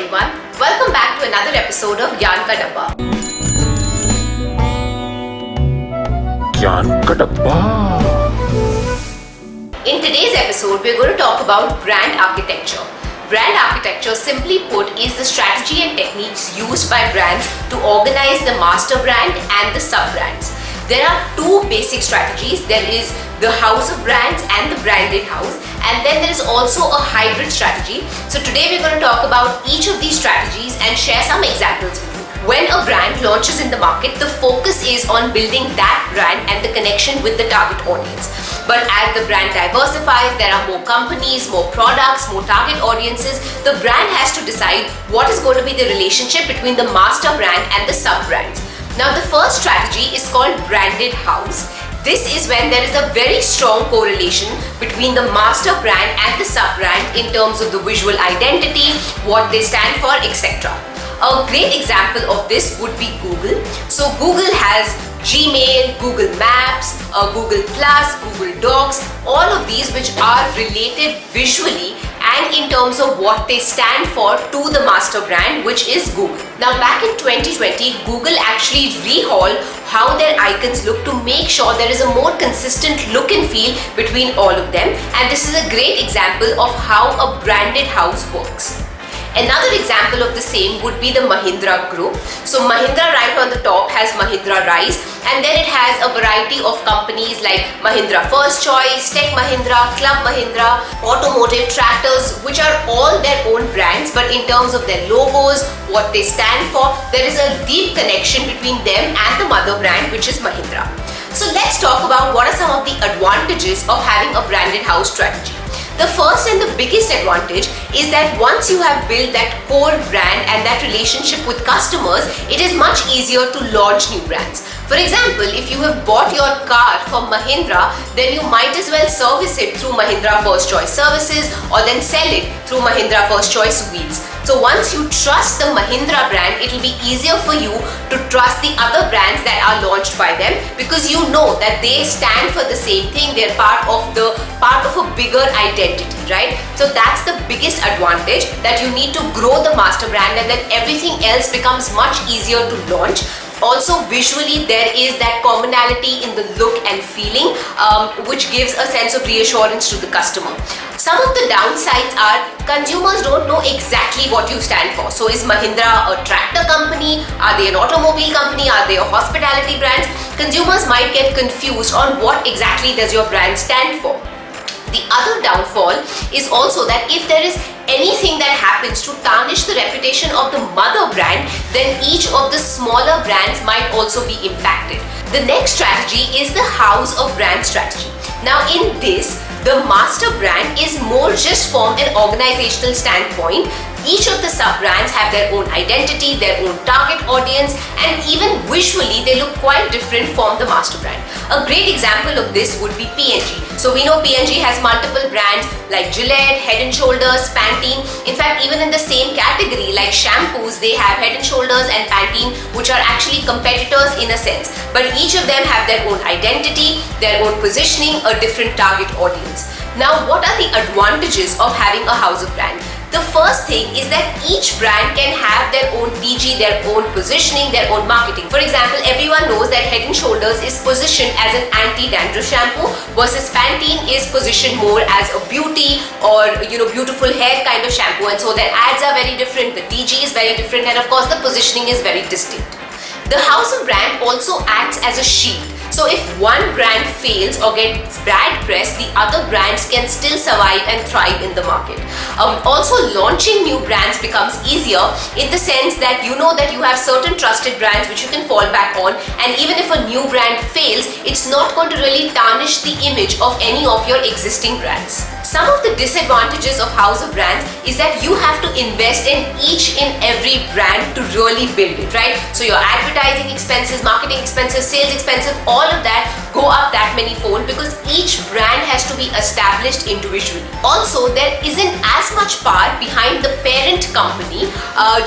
everyone. Welcome back to another episode of Gyan Ka Dabba. ज्ञान का डब्बा। In today's episode, we're going to talk about brand architecture. Brand architecture, simply put, is the strategy and techniques used by brands to organize the master brand and the sub-brands. There are two basic strategies. There is the house of brands and the branded house, and then there is also a hybrid strategy. So today we're going to talk about each of these strategies and share some examples with you. When a brand launches in the market, the focus is on building that brand and the connection with the target audience. But as the brand diversifies, there are more companies, more products, more target audiences. The brand has to decide what is going to be the relationship between the master brand and the sub-brands. Now, the first strategy is called branded house. This is when there is a very strong correlation between the master brand and the sub-brand in terms of the visual identity, what they stand for, etc. A great example of this would be Google. So Google has Gmail, Google Maps, Google Plus, Google Docs, all of these which are related visually and in terms of what they stand for to the master brand, which is Google. Now back in 2020, Google actually rehauled how their icons look to make sure there is a more consistent look and feel between all of them, and this is a great example of how a branded house works. Another example of the same would be the Mahindra Group. So Mahindra right on the top has Mahindra Rise, and then it has a variety of companies like Mahindra First Choice, Tech Mahindra, Club Mahindra, Automotive Tractors, which are all their own brands, but in terms of their logos, what they stand for, there is a deep connection between them and the mother brand, which is Mahindra. So let's talk about what are some of the advantages of having a branded house strategy. The first and the biggest advantage is that once you have built that core brand and that relationship with customers, it is much easier to launch new brands. For example, if you have bought your car from Mahindra, then you might as well service it through Mahindra First Choice Services or then sell it through Mahindra First Choice Wheels. So once you trust the Mahindra brand, it will be easier for you to trust the other brands that are launched by them, because you know that they stand for the same thing. They're part of a bigger identity, right? So that's the biggest advantage, that you need to grow the master brand and then everything else becomes much easier to launch. Also visually, there is that commonality in the look and feeling, which gives a sense of reassurance to the customer. Some of the downsides are consumers don't know exactly what you stand for. So is Mahindra a tractor company? Are they an automobile company? Are they a hospitality brand? Consumers might get confused on what exactly does your brand stand for. The other downfall is also that if there is anything that happens to tarnish the reputation of the mother brand, then each of the smaller brands might also be impacted. The next strategy is the house of brand strategy. Now in this, the master brand is more just from an organizational standpoint. Each of the sub-brands have their own identity, their own target audience, and even visually they look quite different from the master brand. A great example of this would be P&G. So we know P&G has multiple brands like Gillette, Head & Shoulders, Pantene. In fact, even in the same category like shampoos, they have Head & Shoulders and Pantene, which are actually competitors in a sense. But each of them have their own identity, their own positioning, a different target audience. Now, what are the advantages of having a house of brand? The first thing is that each brand can have their own PG, their own positioning, their own marketing. For example, everyone knows that Head & Shoulders is positioned as an anti-dandruff shampoo versus Pantene is positioned more as a beauty or beautiful hair kind of shampoo, and so their ads are very different, the TG is very different, and of course the positioning is very distinct. The house of brand also acts as a shield. So if one brand fails or gets bad press, the other brands can still survive and thrive in the market. Also, launching new brands becomes easier in the sense that you know that you have certain trusted brands which you can fall back on, and even if a new brand fails, it's not going to really tarnish the image of any of your existing brands. Some of the disadvantages of house of brands is that you have to invest in each and every brand to really build it, right? So your advertising expenses, marketing expenses, sales expenses, all of that go up that many fold because each brand has to be established individually. Also, there isn't as much power behind the parent company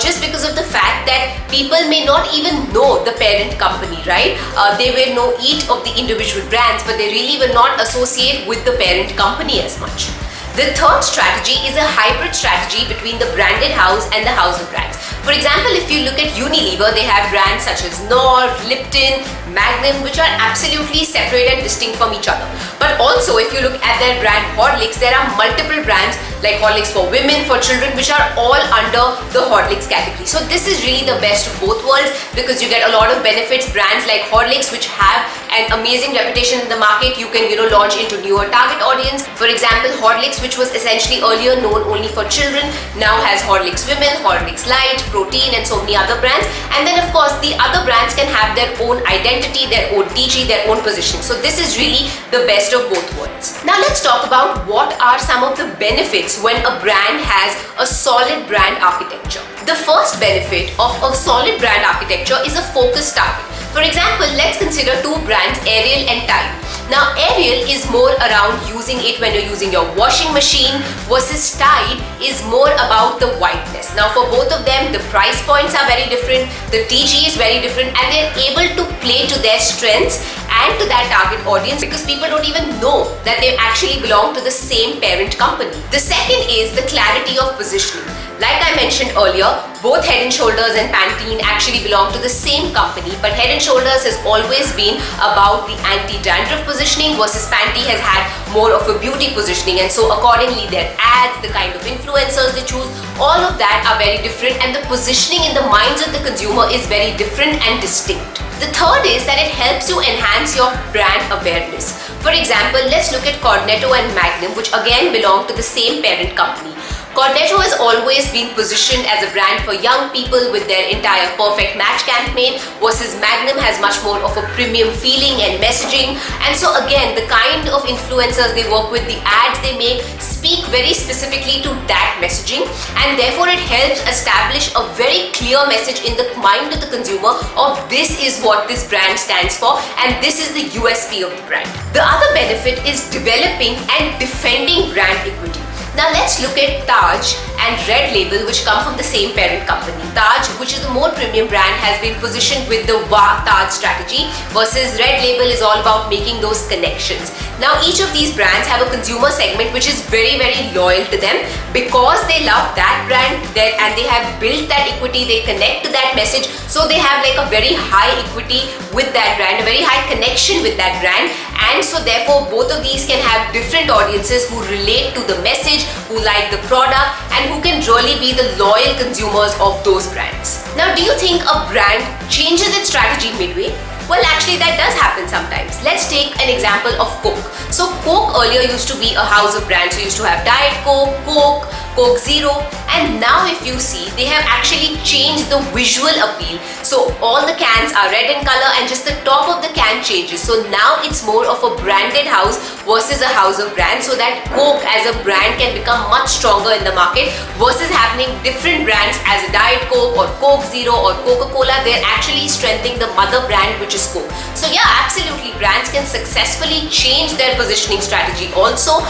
just because of the fact that people may not even know the parent company, right? They will know each of the individual brands, but they really will not associate with the parent company as much. The third strategy is a hybrid strategy between the branded house and the house of brands. For example, if you look at Unilever, they have brands such as Knorr, Lipton, Magnum, which are absolutely separate and distinct from each other. But also, if you look at their brand Horlicks, there are multiple brands like Horlicks for women, for children, which are all under the Horlicks category. So this is really the best of both worlds because you get a lot of benefits. Brands like Horlicks, which have an amazing reputation in the market, you can launch into newer target audience. For example, Horlicks, which was essentially earlier known only for children, now has Horlicks Women, Horlicks Light, Protein, and so many other brands. And then of course the other brands can have their own identity, their own TG, their own positioning. So this is really the best of both worlds. Now let's talk about what are some of the benefits when a brand has a solid brand architecture. The first benefit of a solid brand architecture is a focused target. For example, let's consider two brands, Ariel and Tide. Now Ariel is more around using it when you're using your washing machine, versus Tide is more about the whiteness. Now for both of them, the price points are very different, the TG is very different, and they're able to play to their strengths and to that target audience because people don't even know that they actually belong to the same parent company. The second is the clarity of positioning. Like I mentioned earlier, both Head & Shoulders and Pantene actually belong to the same company, but Head & Shoulders has always been about the anti-dandruff positioning versus Pantene has had more of a beauty positioning, and so accordingly their ads, the kind of influencers they choose, all of that are very different, and the positioning in the minds of the consumer is very different and distinct. The third is that it helps you enhance your brand awareness. For example, let's look at Cornetto and Magnum, which again belong to the same parent company. Cornetto has always been positioned as a brand for young people with their entire Perfect Match campaign, versus Magnum has much more of a premium feeling and messaging. And so again, the kind of influencers they work with, the ads they make, speak very specifically to that messaging, and therefore it helps establish a very clear message in the mind of the consumer of this is what this brand stands for and this is the USP of the brand. The other benefit is developing and defending brand equity. Now let's look at Taj and Red Label, which come from the same parent company. Taj, which is a more premium brand, has been positioned with the Taj strategy, versus Red Label is all about making those connections. Now each of these brands have a consumer segment which is very, very loyal to them because they love that brand and they have built that equity, they connect to that message, so they have like a very high equity with that brand, a very high connection with that brand, and so therefore both of these can have different audiences who relate to the message, who like the product, and who can really be the loyal consumers of those brands. Now, do you think a brand changes its strategy midway? Well, actually that does happen sometimes. Let's take an example of Coke. So Coke earlier used to be a house of brands. So you used to have Diet Coke, Coke, Coke Zero, and now if you see, they have actually changed the visual appeal. So all the cans are red in color and just the top of the can changes. So now it's more of a branded house versus a house of brands, so that Coke as a brand can become much stronger in the market versus having different brands as a Diet Coke or Coke Zero or Coca-Cola. They're actually strengthening the mother brand, which is Coke. So yeah, absolutely, brands can successfully change their positioning strategy also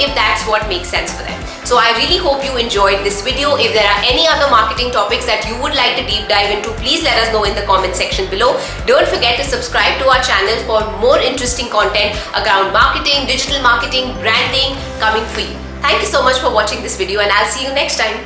if that's what makes sense for them. So I really hope you enjoyed this video. If there are any other marketing topics that you would like to deep dive into, please let us know in the comment section below. Don't forget to subscribe to our channel for more interesting content around marketing, digital marketing, branding coming for you. Thank you so much for watching this video, and I'll see you next time.